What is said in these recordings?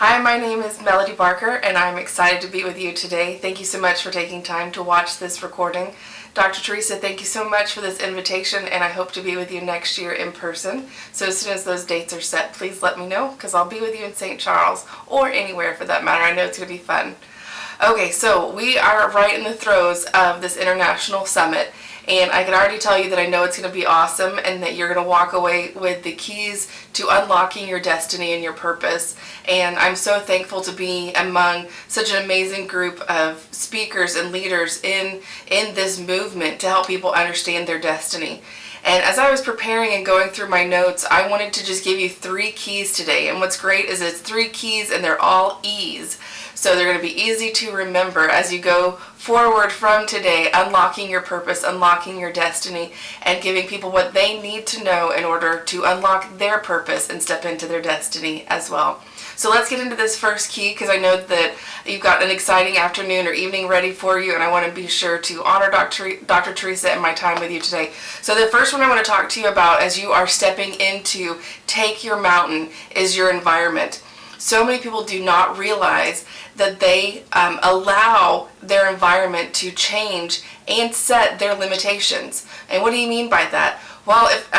Hi, my name is Melody Barker, and I'm excited to be with you today. Thank you so much for taking time to watch this recording. Dr. Teresa, thank you so much for this invitation, and I hope to be with you next year in person. So as soon as those dates are set, please let me know, because I'll be with you in St. Charles, or anywhere for that matter. I know it's going to be fun. Okay, so we are right in the throes of this international summit, and I can already tell you that I know it's going to be awesome and that you're going to walk away with the keys to unlocking your destiny and your purpose. And I'm so thankful to be among such an amazing group of speakers and leaders in this movement to help people understand their destiny. And as I was preparing and going through my notes, I wanted to just give you 3 keys today. And what's great is it's 3 keys and they're all E's. So they're going to be easy to remember as you go forward from today, unlocking your purpose, unlocking your destiny, and giving people what they need to know in order to unlock their purpose and step into their destiny as well. So let's get into this first key, because I know that you've got an exciting afternoon or evening ready for you, and I want to be sure to honor Dr. Teresa and my time with you today. So the first one I want to talk to you about as you are stepping into Take Your Mountain is your environment. So many people do not realize that they allow their environment to change and set their limitations. And what do you mean by that? Well, if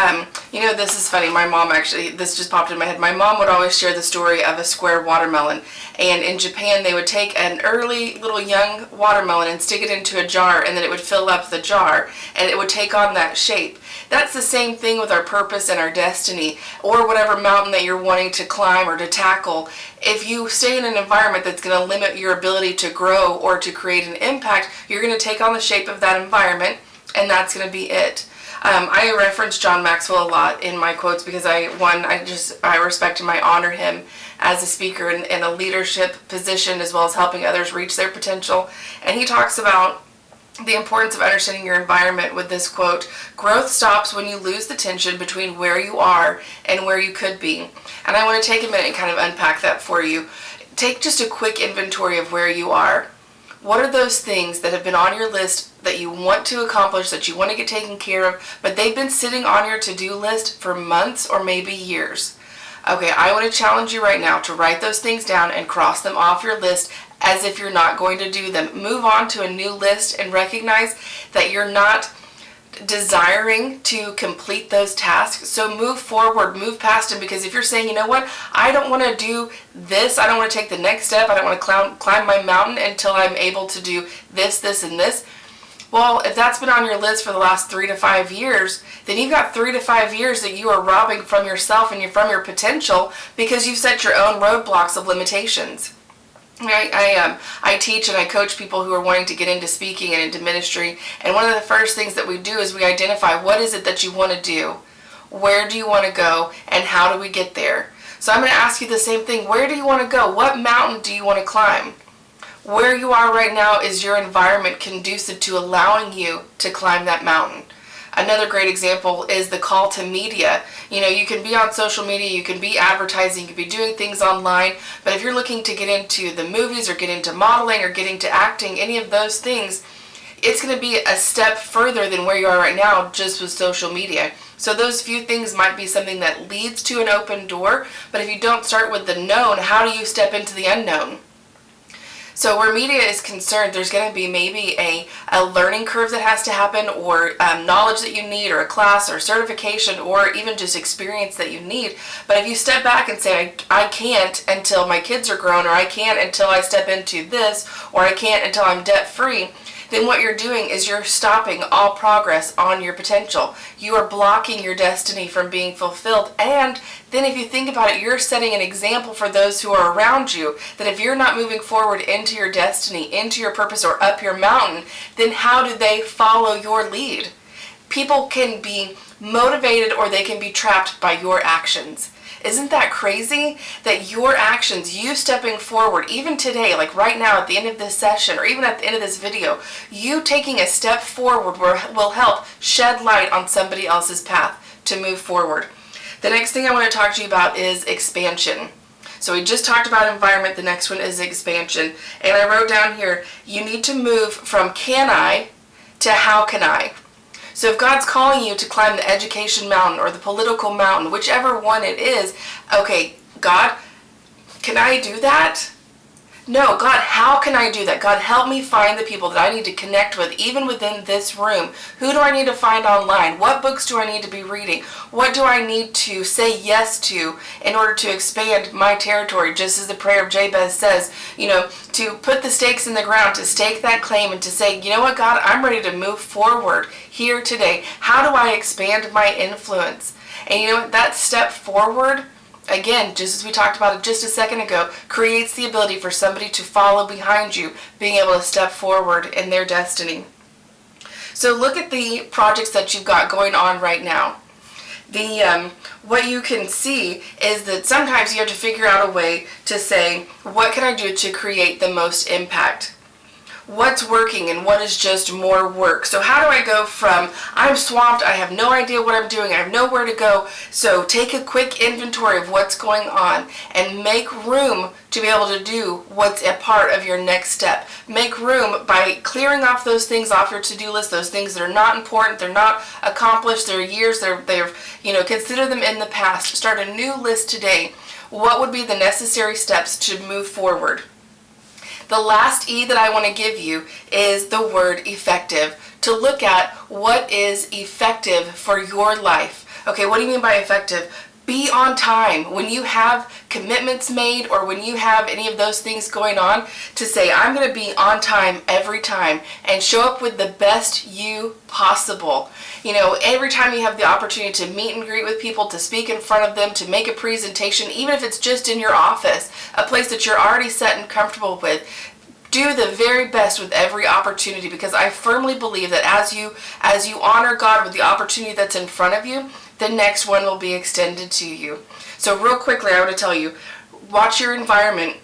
this is funny. My mom this just popped in my head. My mom would always share the story of a square watermelon. And in Japan, they would take an early little young watermelon and stick it into a jar, and then it would fill up the jar, and it would take on that shape. That's the same thing with our purpose and our destiny, or whatever mountain that you're wanting to climb or to tackle. If you stay in an environment that's going to limit your ability to grow or to create an impact, you're going to take on the shape of that environment, and that's going to be it. I reference John Maxwell a lot in my quotes because I respect him, I honor him as a speaker in a leadership position, as well as helping others reach their potential. And he talks about the importance of understanding your environment with this quote: "Growth stops when you lose the tension between where you are and where you could be." And I want to take a minute and kind of unpack that for you. Take just a quick inventory of where you are. What are those things that have been on your list that you want to accomplish, that you want to get taken care of, but they've been sitting on your to-do list for months or maybe years? Okay, I want to challenge you right now to write those things down and cross them off your list as if you're not going to do them. Move on to a new list and recognize that you're not desiring to complete those tasks. So move forward, move past them, because if you're saying, you know what, I don't want to do this, I don't want to take the next step, I don't want to climb my mountain until I'm able to do this, this, and this. Well, if that's been on your list for the last 3 to 5 years, then you've got 3 to 5 years that you are robbing from yourself and from your potential because you've set your own roadblocks of limitations. I teach and I coach people who are wanting to get into speaking and into ministry, and one of the first things that we do is we identify what is it that you want to do, where do you want to go, and how do we get there. So I'm going to ask you the same thing. Where do you want to go? What mountain do you want to climb? Where you are right now, is your environment conducive to allowing you to climb that mountain? Another great example is the call to media. You can be on social media, you can be advertising, you can be doing things online, but if you're looking to get into the movies or get into modeling or get into acting, any of those things, it's going to be a step further than where you are right now just with social media. So those few things might be something that leads to an open door, but if you don't start with the known, how do you step into the unknown? So where media is concerned, there's going to be maybe a learning curve that has to happen, or knowledge that you need, or a class or certification, or even just experience that you need. But if you step back and say, I can't until my kids are grown, or I can't until I step into this, or I can't until I'm debt free, then what you're doing is you're stopping all progress on your potential. You are blocking your destiny from being fulfilled. And then if you think about it, you're setting an example for those who are around you, that if you're not moving forward into your destiny, into your purpose, or up your mountain, then how do they follow your lead? People can be motivated or they can be trapped by your actions. Isn't that crazy? That your actions, you stepping forward, even today, like right now at the end of this session, or even at the end of this video, you taking a step forward will help shed light on somebody else's path to move forward. The next thing I want to talk to you about is expansion. So we just talked about environment, the next one is expansion. And I wrote down here, you need to move from can I to how can I. So if God's calling you to climb the education mountain or the political mountain, whichever one it is, okay, God, Can I do that? No. God, how can I do that? God, help me find the people that I need to connect with, even within this room. Who do I need to find online? What books do I need to be reading? What do I need to say yes to in order to expand my territory? Just as the prayer of Jabez says, to put the stakes in the ground, to stake that claim, and to say, you know what, God, I'm ready to move forward here today. How do I expand my influence? And you know what? That step forward, again, just as we talked about it just a second ago, creates the ability for somebody to follow behind you, being able to step forward in their destiny. So look at the projects that you've got going on right now. What you can see is that sometimes you have to figure out a way to say, what can I do to create the most impact? What's working and what is just more work? So how do I go from, I'm swamped, I have no idea what I'm doing, I have nowhere to go. So take a quick inventory of what's going on and make room to be able to do what's a part of your next step. Make room by clearing off those things off your to-do list, those things that are not important, they're not accomplished, they're years, they're consider them in the past. Start a new list today. What would be the necessary steps to move forward? The last E that I want to give you is the word effective. To look at what is effective for your life. Okay, what do you mean by effective? Be on time. When you have commitments made or when you have any of those things going on, to say, I'm going to be on time every time and show up with the best you possible. Every time you have the opportunity to meet and greet with people, to speak in front of them, to make a presentation, even if it's just in your office, a place that you're already set and comfortable with, do the very best with every opportunity, because I firmly believe that as you honor God with the opportunity that's in front of you, the next one will be extended to you. So real quickly, I want to tell you, watch your environment,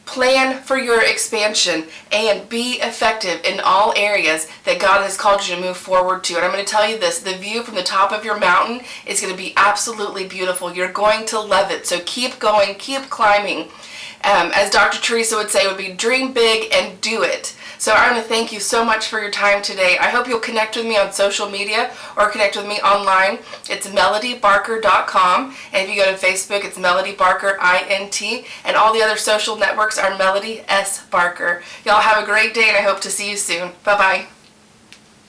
plan for your expansion, and be effective in all areas that God has called you to move forward to. And I'm going to tell you this, the view from the top of your mountain is going to be absolutely beautiful. You're going to love it. So keep going, keep climbing. As Dr. Teresa would say, it would be dream big and do it. So I want to thank you so much for your time today. I hope you'll connect with me on social media or connect with me online. It's melodybarker.com. And if you go to Facebook, it's Melody Barker, INT. And all the other social networks are Melody S. Barker. Y'all have a great day, and I hope to see you soon. Bye-bye.